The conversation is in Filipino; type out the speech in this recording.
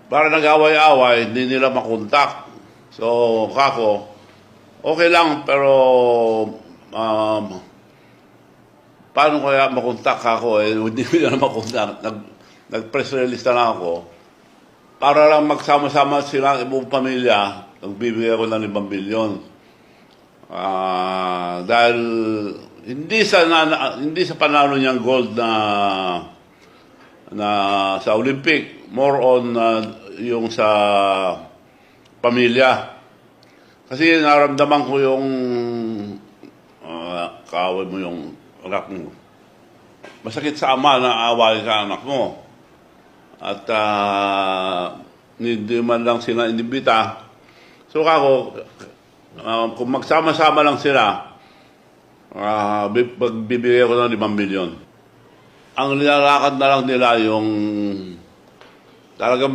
para nag-away-away, hindi nila makontak. So, kako, okay lang, pero paano kaya makontak ako? Hindi nila makontak. Nag-press release na lang ako. Para lang magsama-sama sila ang ibang pamilya, nagbibigay ako ng 5 milyon. Dahil hindi sa panalo niyang gold na sa Olympic, more on yung sa pamilya. Kasi naramdaman ko yung kaaway mo yung anak mo. Masakit sa ama na away sa anak mo. At hindi man lang sila inibita. So ako, kung magsama-sama lang sila, bibigay ko ng 5 milyon. Ang nilalakad na lang nila yung talagang